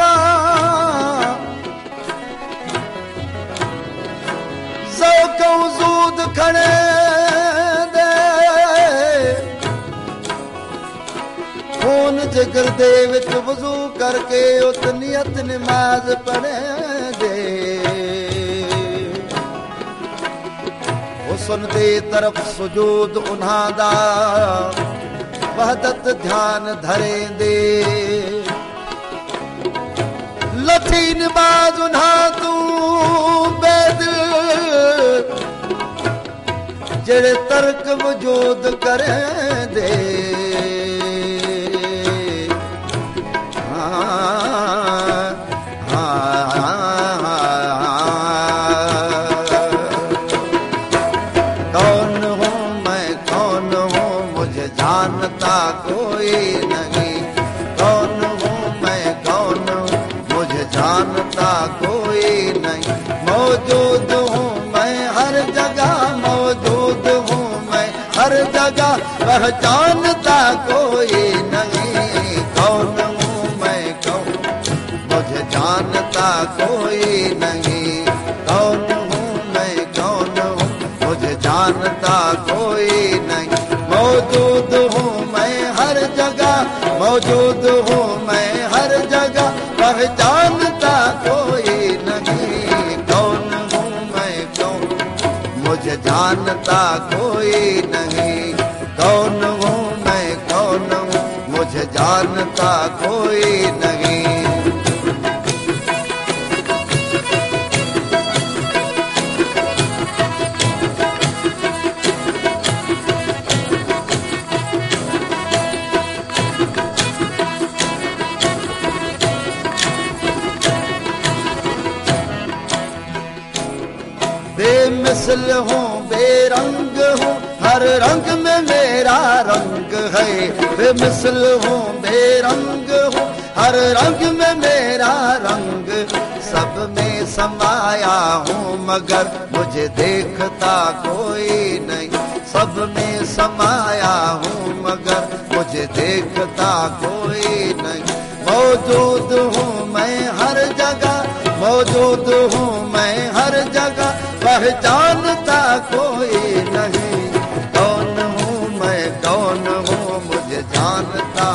वाला ज़ौक़ वजूद खणे दे खून जिगर दे विच वजू करके उत नियत नमाज पढ़े दे हुस्न दे तरफ सुजूद उन्हां दा वहदत ध्यान धरे दे लथी नमाज उन्हां तू बेदिल जेड़े तर्क वजूद करे दे कौन हूँ मैं कौन हूँ मुझे जानता कोई नहीं कौन हूँ मैं कौन हूँ मुझे जानता कोई नहीं मौजूद हूँ मैं हर जगह मौजूद हूँ मैं हर जगह पहचानता कोई नहीं कौन हूँ मैं कौन मुझे जानता कोई नहीं कौन हूँ मैं कौन हूँ मुझे जानता कोई नहीं मौजूद हूँ मैं हर जगह मौजूद हूँ मैं हर जगह पहचानता कोई नहीं कौन हूँ मैं कौन मुझे जानता कोई नहीं कौन हूँ मैं कौन हूँ मुझे जानता कोई नहीं बेमिसल हूँ बेरंग हूँ हर रंग में मेरा रंग है बेमिसल हूँ बेरंग हूँ हर रंग में मेरा रंग सब में समाया हूँ मगर मुझे देखता कोई नहीं सब में समाया हूँ मगर मुझे देखता कोई नहीं मौजूद हूँ मैं हर जगह मौजूद हूँ मैं हर जगह पहचानता कोई नहीं कौन हूँ मैं कौन हूँ मुझे जानता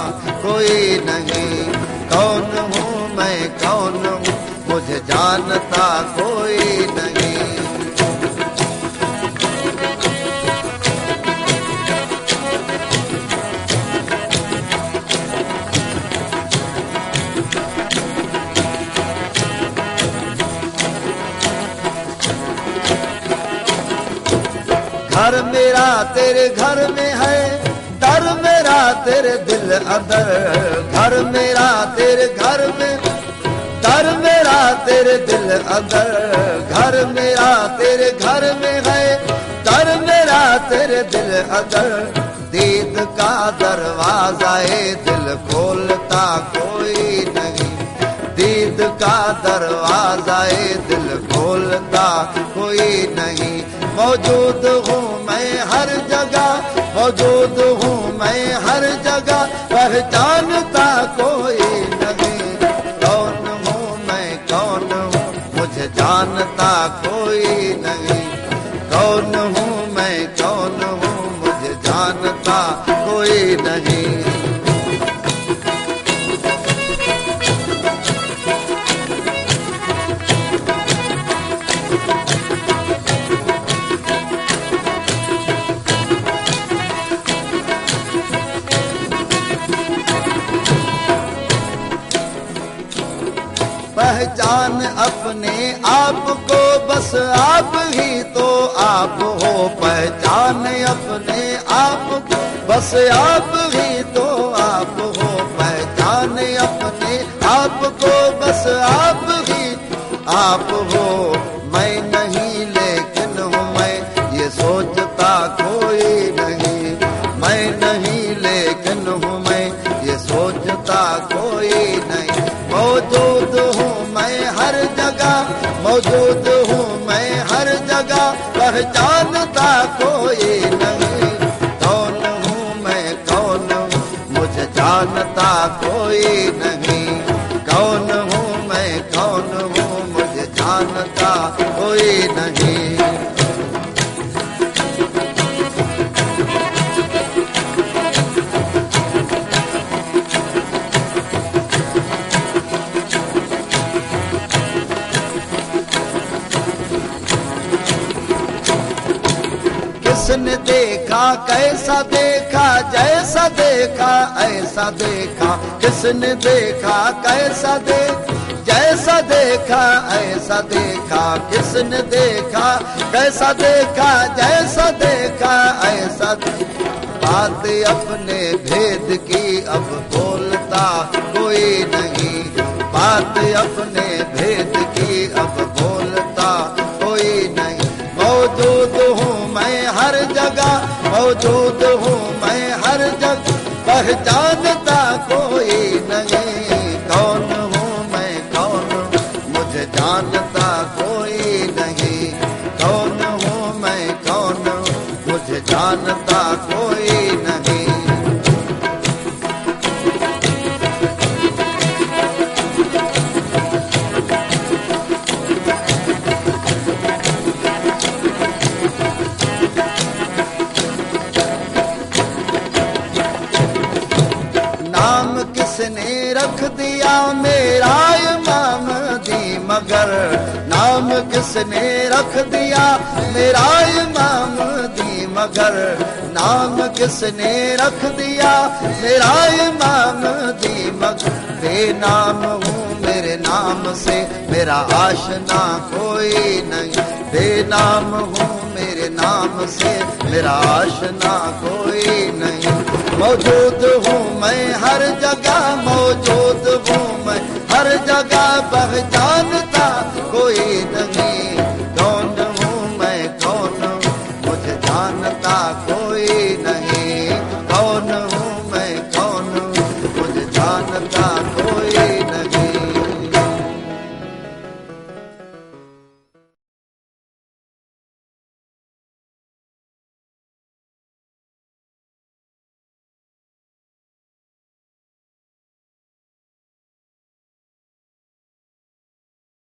कोई नहीं कौन हूँ मैं कौन हूँ मुझे जानता कोई नहीं घर मेरा तेरे घर में है दर मेरा तेरे दिल अंदर घर मेरा तेरे घर में दर मेरा तेरे दिल अंदर घर मेरा तेरे घर में है दर मेरा तेरे दिल अंदर दीद का दरवाजा दिल खोलता कोई नहीं दीद का दरवाजा दिल खोलता कोई नहीं मौजूद हूँ मैं हर जगह मौजूद हूँ मैं हर जगह पहचानता कोई नहीं कौन हूँ मैं कौन हूँ मुझे जानता कोई नहीं कौन हूँ मैं कौन हूँ मुझे जानता कोई नहीं पहचान अपने आप को बस आप ही तो आप हो पहचान अपने आप को बस आप ही तो आप हो पहचान अपने आप को बस आप ही आप हो मैं नहीं लेकिन हूँ मैं ये सोचता कोई नहीं मैं नहीं लेकिन हूँ मैं ये सोचता कोई नहीं मौजूद हूँ मैं हर जगह मौजूद हूँ मैं हर जगह पहचानता कोई नहीं कौन हूँ मैं कौन हूँ मुझे जानता कोई नहीं कौन हूँ किसने देखा कैसा देखा, जैसा देखा ऐसा देखा, किसने देखा कैसा देखा, जैसा देखा ऐसा देखा, किसने देखा कैसा देखा, जैसा देखा ऐसा देखा। बात अपने भेद की अब बोलता कोई नहीं, बात अपने भेद की अब बोलता कोई नहीं। मौजूद हूँ मैं हर जगह, मौजूद हूँ मैं हर जगह, पहचानता कोई नहीं। कौन हूँ मैं कौन, मुझे जानता कोई नहीं। कौन हूँ मैं कौन, मुझे जानता कोई नहीं। नाम किसने रख दिया मेरा इमाम दी मगर, नाम किसने रख दिया मेरा इमाम दी मगर, नाम किसने रख दिया मेरा इमाम दी मगर। बेनाम हूँ मेरे नाम से मेरा आशना कोई नहीं, बेनाम हूँ मेरे नाम से मेरा आशना कोई नहीं। मौजूद हूँ मैं हर जगह, मौजूद हूँ मैं हर जगह, पहचान